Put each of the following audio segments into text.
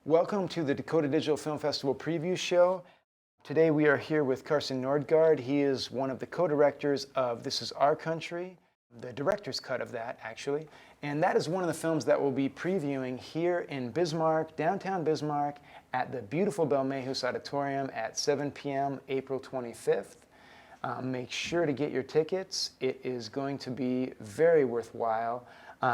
Welcome to the Dakota Digital Film Festival preview show. Today we are here with Carson Nordgaard. He is one of the co-directors of This Is Our Country, the director's cut of that actually, and that is one of the films that we'll be previewing here in Bismarck, downtown Bismarck, at the beautiful Belmehus Auditorium at 7 p.m. April 25th. Make sure to get your tickets. It is going to be very worthwhile.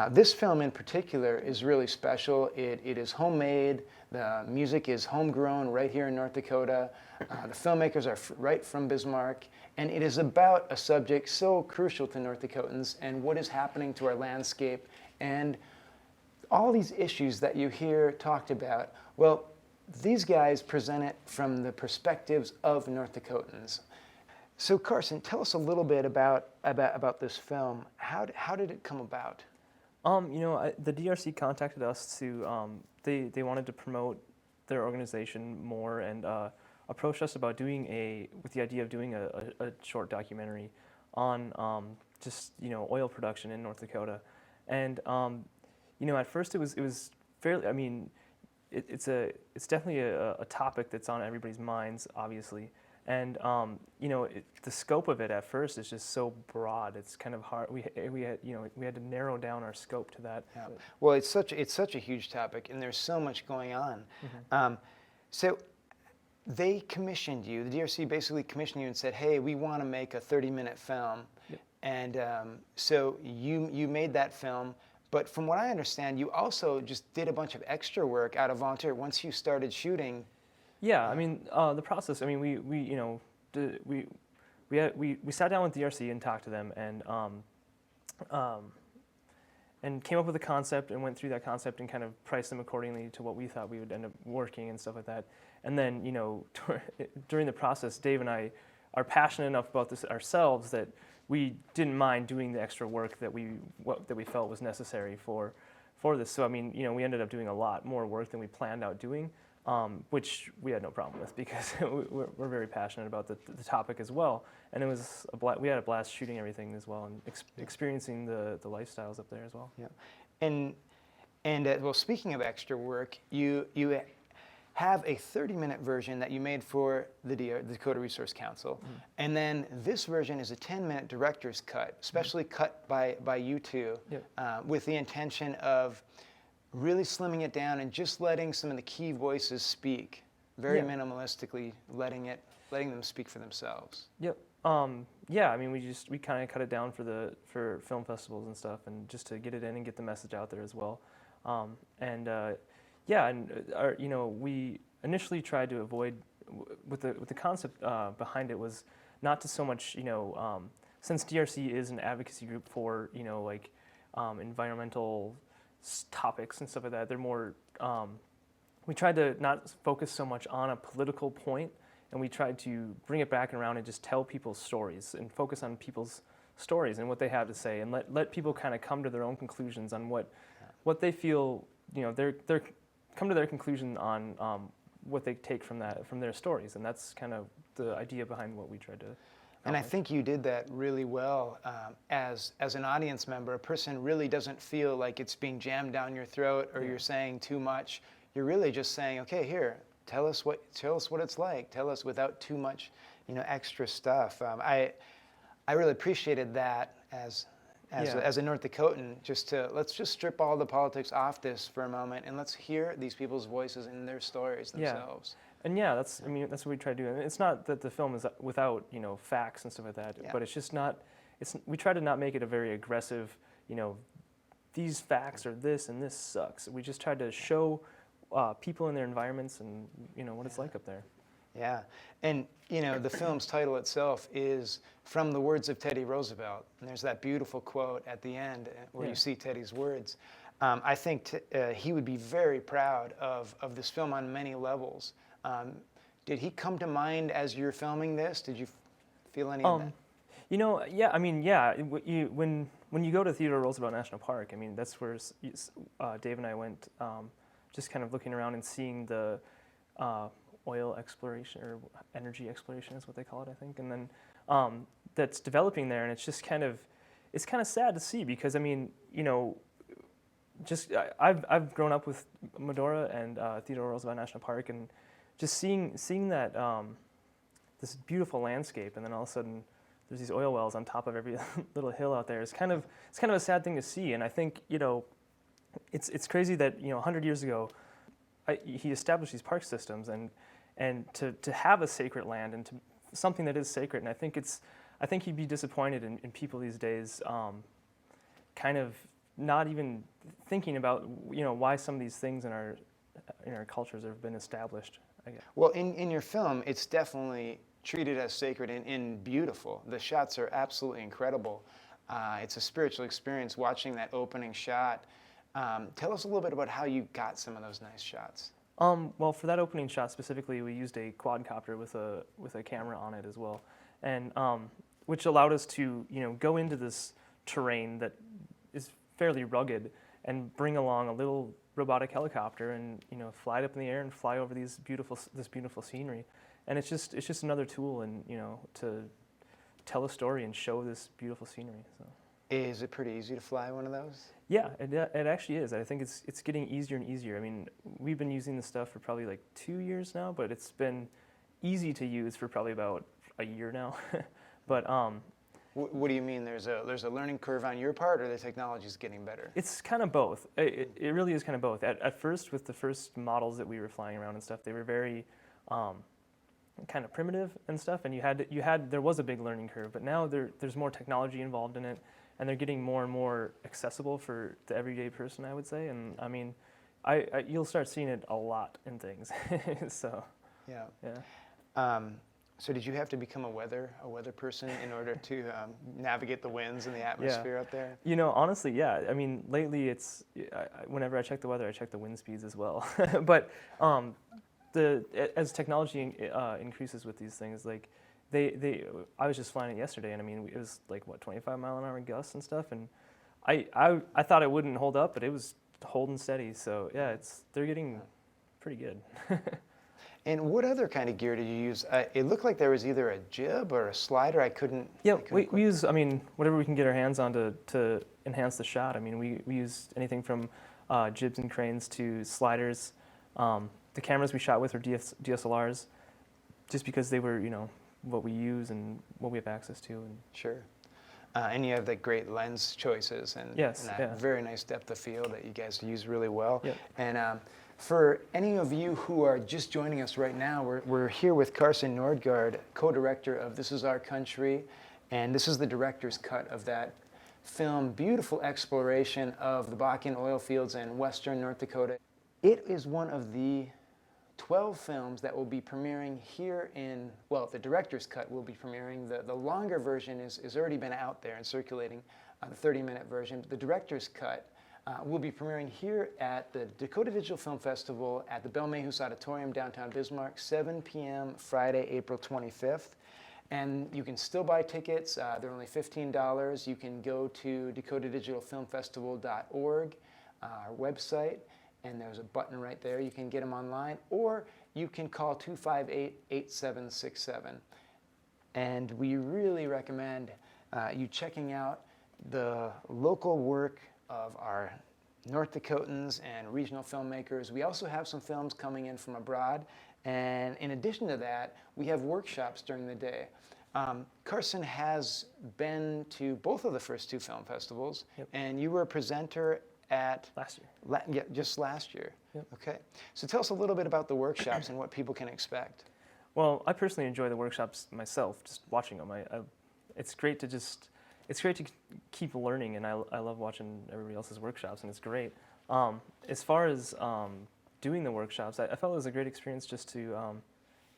This film in particular is really special. It is homemade. The music is homegrown right here in North Dakota. The filmmakers are right from Bismarck. And it is about a subject so crucial to North Dakotans and what is happening to our landscape and all these issues that you hear talked about. Well, these guys present it from the perspectives of North Dakotans. So Carson, tell us a little bit about this film. How did it come about? The DRC contacted us to, they wanted to promote their organization more and approached us about with the idea of doing a short documentary on oil production in North Dakota. And, at first it was fairly, it's definitely a topic that's on everybody's minds, obviously. And the scope of it at first is just so broad. It's kind of hard. We had to narrow down our scope to that. Yeah. Well, it's such a huge topic, and there's so much going on. Mm-hmm. So they commissioned you. The DRC basically commissioned you and said, "Hey, we want to make a 30-minute film," yep. And so you made that film. But from what I understand, you also just did a bunch of extra work out of volunteer once you started shooting. Yeah, the process. We sat down with DRC and talked to them and came up with a concept and went through that concept and kind of priced them accordingly to what we thought we would end up working and stuff like that. And then during the process, Dave and I are passionate enough about this ourselves that we didn't mind doing the extra work that we felt was necessary for this. So we ended up doing a lot more work than we planned out doing. Which we had no problem with because we're very passionate about the topic as well, and it was we had a blast shooting everything as well and experiencing the lifestyles up there as well. Yeah, and well, speaking of extra work, you have a 30-minute version that you made for the Dakota Resource Council, mm-hmm. And then this version is a 10-minute director's cut, specially mm-hmm. cut by you two, yep. With the intention of really slimming it down and just letting some of the key voices speak, very yeah. minimalistically, letting them speak for themselves. Yep. We kind of cut it down for film festivals and stuff, and just to get it in and get the message out there as well. We initially tried to avoid with the concept behind it was not to so much since DRC is an advocacy group for environmental topics and stuff like that. They're more, we tried to not focus so much on a political point, and we tried to bring it back around and just tell people's stories and focus on people's stories and what they have to say, and let people kind of come to their own conclusions on what they feel, they're come to their conclusion on what they take from their stories, and that's kind of the idea behind what we tried to. And I think you did that really well. As an audience member, a person really doesn't feel like it's being jammed down your throat or yeah. You're saying too much. You're really just saying, okay, here, tell us what it's like. Tell us without too much, extra stuff. I really appreciated that as a North Dakotan. Let's just strip all the politics off this for a moment and let's hear these people's voices and their stories themselves. Yeah. And yeah, that's what we try to do. And it's not that the film is without, facts and stuff like that, yeah. But it's just not, we try to not make it a very aggressive, these facts are this and this sucks. We just try to show people in their environments and, what it's like up there. Yeah, and the film's title itself is from the words of Teddy Roosevelt, and there's that beautiful quote at the end where you see Teddy's words. I think he would be very proud of this film on many levels. Did he come to mind as you're filming this? Did you feel any of that? When you go to Theodore Roosevelt National Park, that's where Dave and I went, just kind of looking around and seeing the oil exploration or energy exploration is what they call it, I think, and then that's developing there, and it's just kind of sad to see because I've grown up with Medora and Theodore Roosevelt National Park, and just seeing that this beautiful landscape, and then all of a sudden there's these oil wells on top of every little hill out there. It's kind of a sad thing to see, and I think it's crazy that 100 years ago he established these park systems, and to have a sacred land and to something that is sacred, and I think he'd be disappointed in people these days, kind of not even thinking about why some of these things in our cultures have been established, I guess. Well, in your film, it's definitely treated as sacred and beautiful. The shots are absolutely incredible. It's a spiritual experience watching that opening shot. Tell us a little bit about how you got some of those nice shots. Well, for that opening shot specifically, we used a quadcopter with a camera on it as well, and which allowed us to go into this terrain that is fairly rugged and bring along a little robotic helicopter and fly it up in the air and fly over this beautiful scenery, and it's just another tool and to tell a story and show this beautiful scenery. So. Is it pretty easy to fly one of those? Yeah, it actually is. I think it's getting easier and easier. I mean, we've been using this stuff for probably like 2 years now, but it's been easy to use for probably about a year now. But what do you mean? There's a learning curve on your part, or the technology's getting better? it's kind of both. It really is kind of both. At first, with the first models that we were flying around and stuff, they were very kind of primitive and stuff, and there was a big learning curve. But now there's more technology involved in it, and they're getting more and more accessible for the everyday person, I would say. And I mean, you'll start seeing it a lot in things. So yeah. So did you have to become a weather person in order to navigate the winds and the atmosphere out there? Honestly, yeah. I mean, lately whenever I check the weather, I check the wind speeds as well. But as technology increases with these things, like I was just flying it yesterday, and I mean, it was like 25-mile-an-hour gusts and stuff, and I thought it wouldn't hold up, but it was holding steady. So yeah, they're getting pretty good. And what other kind of gear did you use? It looked like there was either a jib or a slider. I couldn't. Yeah, we use, I mean, whatever we can get our hands on to enhance the shot. I mean, we used anything from jibs and cranes to sliders. The cameras we shot with are DSLRs, just because they were, what we use and what we have access to. And sure. And you have the great lens choices and that very nice depth of field that you guys use really well. Yep. And for any of you who are just joining us right now, we're here with Carson Nordgaard, co-director of This Is Our Country, and this is the director's cut of that film, beautiful exploration of the Bakken oil fields in western North Dakota. It is one of the 12 films that will be premiering here the director's cut will be premiering. The longer version is already been out there and circulating, the 30-minute version. The director's cut will be premiering here at the Dakota Digital Film Festival at the Belle Mayhews Auditorium, downtown Bismarck, 7 p.m. Friday, April 25th. And you can still buy tickets. They're only $15. You can go to dakotadigitalfilmfestival.org, our website, and there's a button right there. You can get them online, or you can call 258-8767. And we really recommend you checking out the local work of our North Dakotans and regional filmmakers. We also have some films coming in from abroad, and in addition to that, we have workshops during the day. Carson has been to both of the first two film festivals, and you were a presenter at last year. Just last year. Yep. Okay. So tell us a little bit about the workshops and what people can expect. Well, I personally enjoy the workshops myself, just watching them. It's great to keep learning, and I love watching everybody else's workshops, and it's great. As far as doing the workshops, I felt it was a great experience just to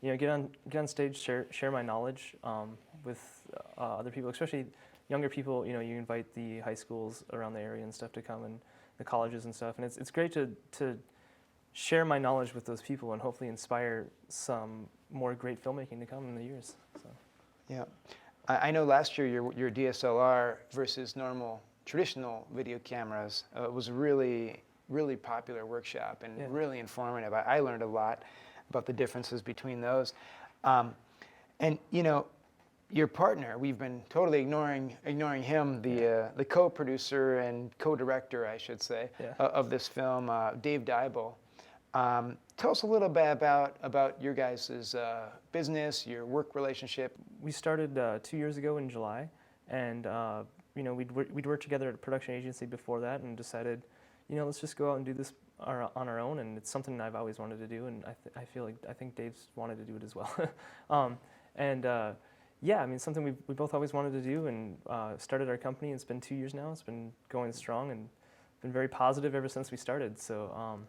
get on stage, share my knowledge with other people, especially younger people. You invite the high schools around the area and stuff to come, and the colleges and stuff, and it's great to share my knowledge with those people and hopefully inspire some more great filmmaking to come in the years. So. Yeah. I know last year your DSLR versus traditional video cameras was a really, really popular workshop and really informative. I learned a lot about the differences between those. And your partner, we've been totally ignoring him, the co-producer and co-director, I should say, Yeah. of this film, Dave Dybel. Tell us a little bit about your guys' business, your work relationship. We started 2 years ago in July, and we'd worked together at a production agency before that, and decided, let's just go out and do this on our own. And it's something I've always wanted to do, and I think Dave's wanted to do it as well. Something we both always wanted to do, and started our company. It's been 2 years now. It's been going strong and been very positive ever since we started. So.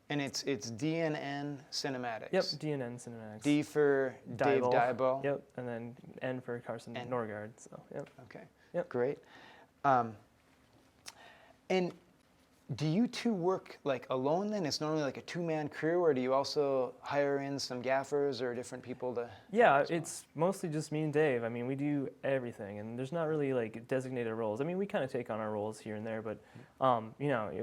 And it's DNN Cinematics. Yep, DNN Cinematics. D for Dave Dybel. Yep, and then N for Carson Nordgaard. So, yep. Okay. Yep. Great. And do you two work like alone then? It's normally like a two-man crew, or do you also hire in some gaffers or different people to? Yeah, it's mostly just me and Dave. I mean, we do everything, and there's not really like designated roles. I mean, we kind of take on our roles here and there, but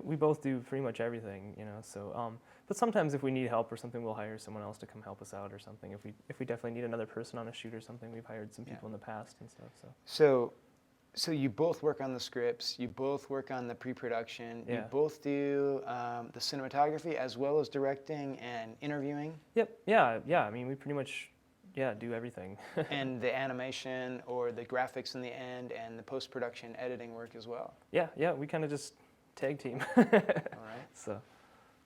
we both do pretty much everything. So. But sometimes if we need help or something, we'll hire someone else to come help us out or something. If we definitely need another person on a shoot or something, we've hired some people in the past and stuff. So you both work on the scripts, you both work on the pre-production, Yeah. you both do the cinematography as well as directing and interviewing? Yep, yeah. I mean, we pretty much, do everything. And the animation or the graphics in the end and the post-production editing work as well? Yeah, we kind of just tag team. All right. So.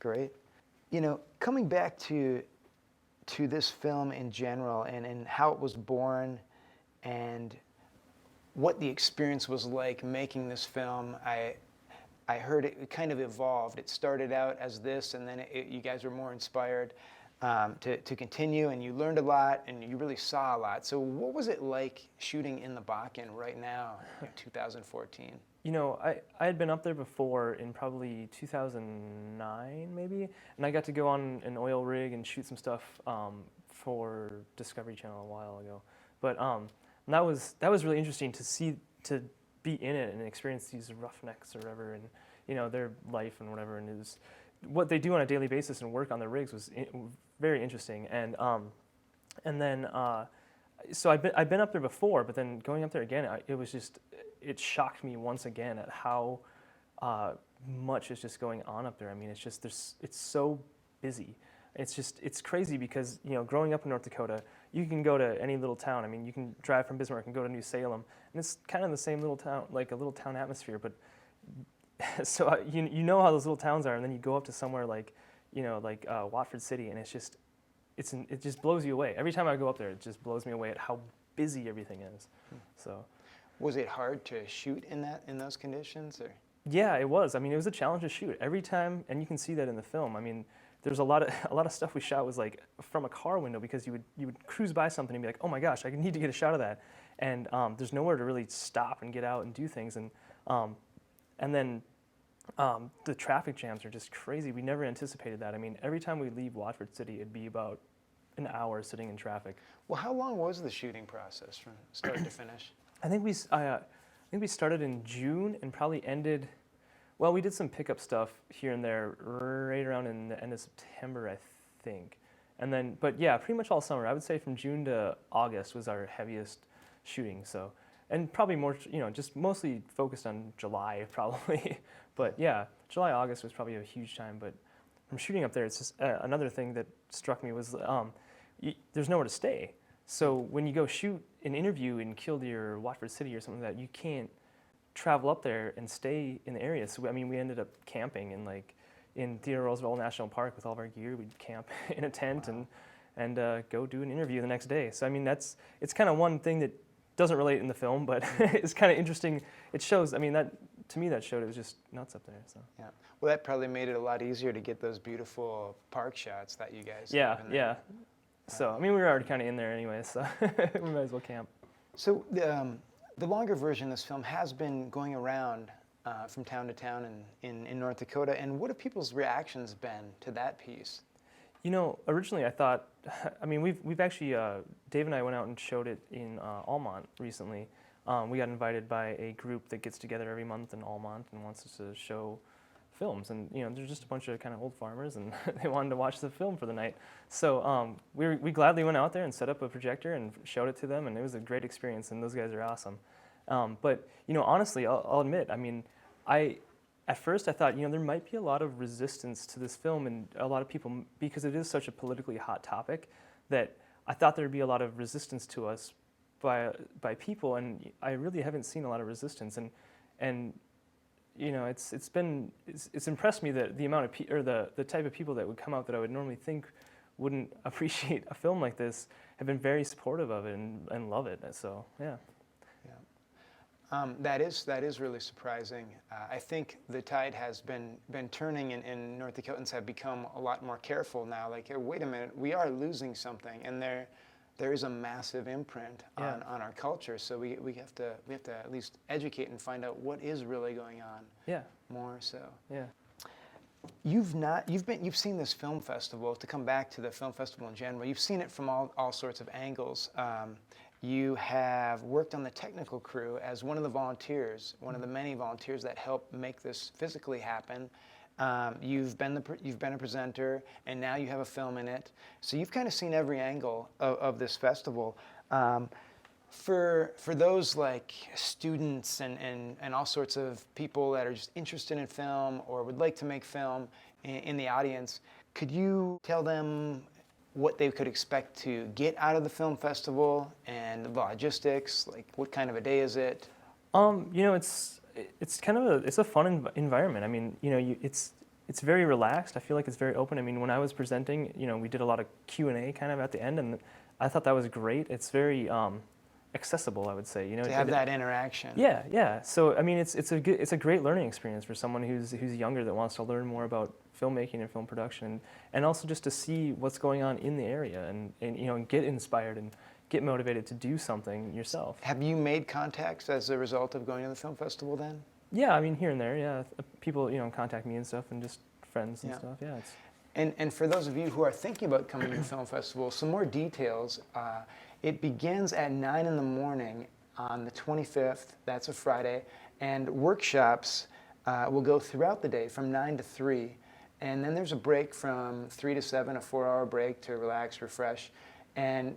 Great. Coming back to this film in general and how it was born and what the experience was like making this film, I heard it kind of evolved. It started out as this, and then you guys were more inspired to continue, and you learned a lot, and you really saw a lot. So what was it like shooting in the Bakken right now in 2014? I had been up there before in probably 2009 maybe, and I got to go on an oil rig and shoot some stuff for Discovery Channel a while ago. But that was really interesting to be in it and experience these roughnecks or whatever, and their life and whatever, and it was what they do on a daily basis and work on the rigs was very interesting. So I've been up there before, but then going up there again, it shocked me once again at how much is just going on up there. I mean, it's so busy. It's crazy because, growing up in North Dakota, you can go to any little town. I mean, you can drive from Bismarck and go to New Salem, and it's kind of the same little town, like a little town atmosphere. But so you know how those little towns are, and then you go up to somewhere like Watford City, and it just blows you away. Every time I go up there, it just blows me away at how busy everything is. So. Was it hard to shoot in those conditions, or? Yeah, it was. I mean, it was a challenge to shoot every time, and you can see that in the film. I mean, there's a lot of stuff we shot was like from a car window, because you would cruise by something and be like, oh my gosh, I need to get a shot of that, and there's nowhere to really stop and get out and do things, and then the traffic jams are just crazy. We never anticipated that. I mean, every time we leave Watford City, it'd be about an hour sitting in traffic. Well, how long was the shooting process from start to finish? I think we started in June and probably ended. Well, we did some pickup stuff here and there right around in the end of September, I think. And then, but yeah, pretty much all summer. I would say from June to August was our heaviest shooting. So, and probably more, just mostly focused on July probably. But yeah, July, August was probably a huge time. But from shooting up there, it's just another thing that struck me was there's nowhere to stay. So when you go shoot an interview in Killdeer or Watford City or something like that, you can't travel up there and stay in the area. So I mean, we ended up camping in Theodore Roosevelt National Park with all of our gear. We'd camp in a tent. Wow. and go do an interview the next day. So I mean, it's kind of one thing that doesn't relate in the film, but it's kind of interesting. It shows. I mean, to me that showed it was just nuts up there. So yeah. Well, that probably made it a lot easier to get those beautiful park shots that you guys. Yeah. Yeah. So I mean, we were already kind of in there anyway, so we might as well camp. So the longer version of this film has been going around from town to town in North Dakota. And what have people's reactions been to that piece? Originally I thought, I mean, we've actually, Dave and I went out and showed it in Almont recently. We got invited by a group that gets together every month in Almont and wants us to films, and they're just a bunch of kind of old farmers, and they wanted to watch the film for the night. So we gladly went out there and set up a projector and showed it to them, and it was a great experience. And those guys are awesome. But honestly, I'll admit, I mean, at first I thought there might be a lot of resistance to this film, and a lot of people, because it is such a politically hot topic, that I thought there'd be a lot of resistance to us by people, and I really haven't seen a lot of resistance. And it's impressed me that the amount of the type of people that would come out that I would normally think wouldn't appreciate a film like this have been very supportive of it and love it. So yeah. That is really surprising. I think the tide has been turning, and North Dakotans have become a lot more careful now. Like, hey, wait a minute, we are losing something, and there is a massive imprint on our culture. So we have to at least educate and find out what is really going on. Yeah. More so. Yeah. You've seen this film festival. To come back to the film festival in general, you've seen it from all sorts of angles. You have worked on the technical crew as one of the volunteers, one of the many volunteers that help make this physically happen. You've been a presenter, and now you have a film in it. So you've kind of seen every angle of this festival. For those like students and all sorts of people that are just interested in film or would like to make film in the audience, could you tell them what they could expect to get out of the film festival and the logistics? Like, what kind of a day is it? It's kind of a fun environment. I mean, it's very relaxed. I feel like it's very open. I mean, when I was presenting, we did a lot of Q&A kind of at the end, and I thought that was great. It's very accessible, I would say. To have that interaction. Yeah. So I mean, it's a great learning experience for someone who's younger that wants to learn more about filmmaking and film production, and also just to see what's going on in the area and get inspired and get motivated to do something yourself. Have you made contacts as a result of going to the film festival then? Yeah, I mean, here and there, yeah. People, contact me and stuff, and just friends and stuff, yeah. And for those of you who are thinking about coming to the film festival, some more details. It begins at 9 in the morning on the 25th, that's a Friday, and workshops will go throughout the day from 9 to 3. And then there's a break from 3 to 7, a 4-hour break to relax, refresh. And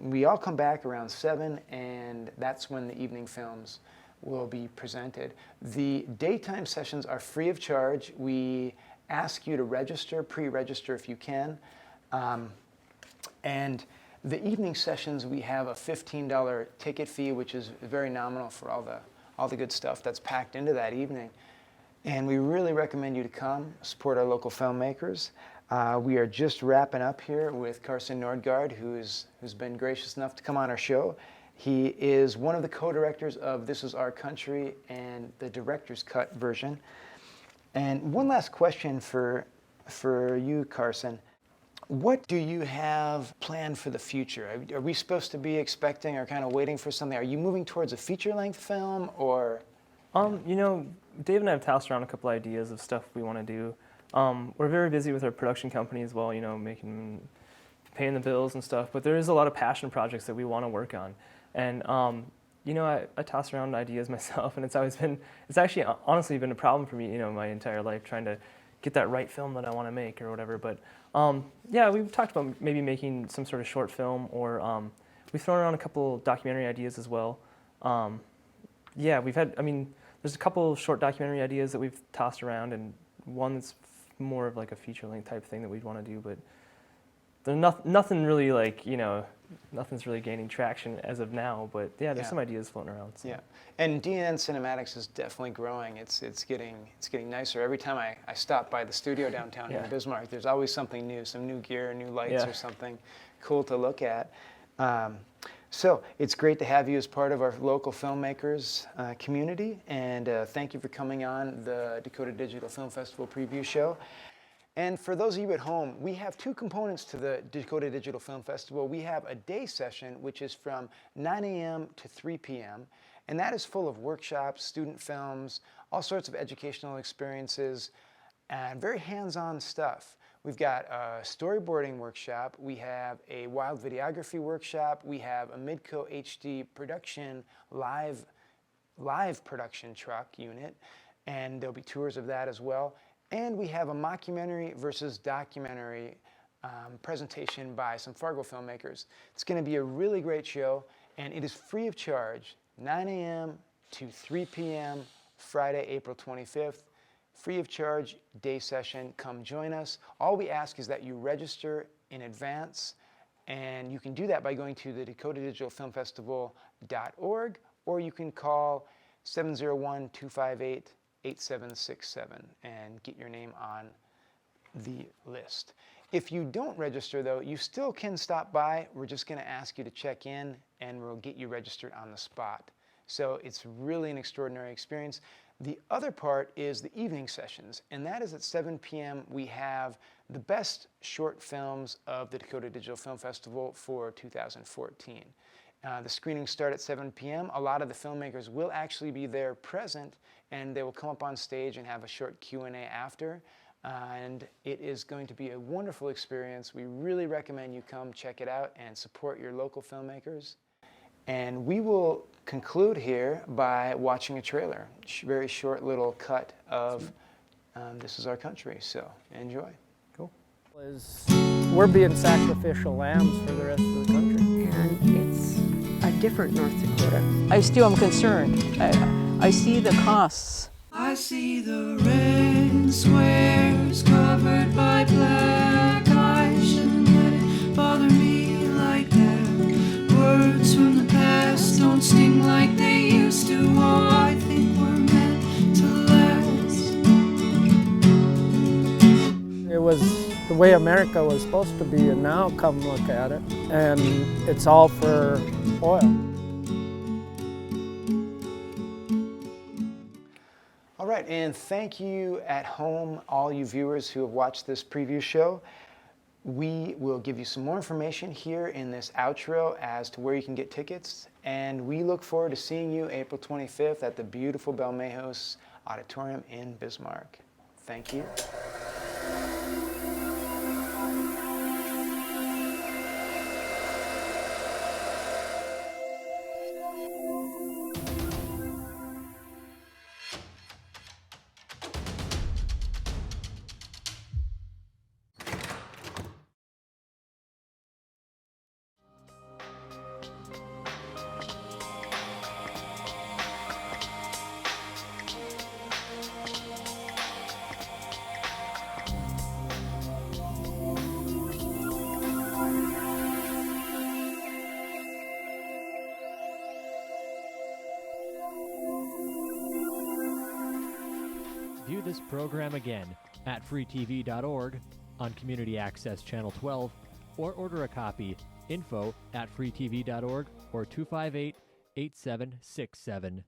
we all come back around 7, and that's when the evening films will be presented. The daytime sessions are free of charge. We ask you to register, pre-register if you can. And the evening sessions, we have a $15 ticket fee, which is very nominal for all the good stuff that's packed into that evening. And we really recommend you to come, support our local filmmakers. We are just wrapping up here with Carson Nordgaard, who's been gracious enough to come on our show. He is one of the co-directors of This Is Our Country and the director's cut version. And one last question for you, Carson. What do you have planned for the future? Are we supposed to be expecting or kind of waiting for something? Are you moving towards a feature-length film, or? Dave and I have tossed around a couple ideas of stuff we want to do. We're very busy with our production company as well, paying the bills and stuff, but there is a lot of passion projects that we want to work on. And, I toss around ideas myself, and it's actually honestly been a problem for me, my entire life, trying to get that right film that I want to make or whatever. But, we've talked about maybe making some sort of short film, or we've thrown around a couple documentary ideas as well. There's a couple short documentary ideas that we've tossed around, and one that's more of like a feature-length type thing that we'd want to do, but there's nothing really nothing's really gaining traction as of now, but there's some ideas floating around. So. Yeah, and DNN Cinematics is definitely growing. It's getting nicer. Every time I stop by the studio downtown here in Bismarck, there's always something new, some new gear, new lights or something cool to look at. So it's great to have you as part of our local filmmakers community, and thank you for coming on the Dakota Digital Film Festival preview show. And for those of you at home, we have two components to the Dakota Digital Film Festival. We have a day session, which is from 9 a.m. to 3 p.m., and that is full of workshops, student films, all sorts of educational experiences, and very hands-on stuff. We've got a storyboarding workshop, we have a wild videography workshop, we have a Midco HD production live production truck unit, and there'll be tours of that as well. And we have a mockumentary versus documentary presentation by some Fargo filmmakers. It's going to be a really great show, and it is free of charge, 9 a.m. to 3 p.m. Friday, April 25th. Free of charge day session. Come join us. All we ask is that you register in advance, and you can do that by going to the DakotaDigitalFilmFestival.org, or you can call 701-258-8767 and get your name on the list. If you don't register, though, you still can stop by. We're just going to ask you to check in, and we'll get you registered on the spot. So it's really an extraordinary experience. The other part is the evening sessions, and that is at 7 p.m. We have the best short films of the Dakota Digital Film Festival for 2014. The screenings start at 7 p.m. A lot of the filmmakers will actually be there present, and they will come up on stage and have a short Q&A after. And it is going to be a wonderful experience. We really recommend you come check it out and support your local filmmakers. And we will conclude here by watching a trailer, very short little cut of This Is Our Country. So enjoy. Cool. We're being sacrificial lambs for the rest of the country. And it's a different North Dakota. I still am concerned. I see the costs. I see the red squares covered by black. I shouldn't let it bother me like that. Words from the past don't sting like they used to. Oh, I think we're meant to last. It was the way America was supposed to be, and now come look at it. And it's all for oil. All right, and thank you at home, all you viewers who have watched this preview show. We will give you some more information here in this outro as to where you can get tickets, and we look forward to seeing you April 25th at the beautiful Belmejos Auditorium in Bismarck. Thank you. View this program again at freetv.org, on Community Access Channel 12, or order a copy, info@freetv.org or 258-8767.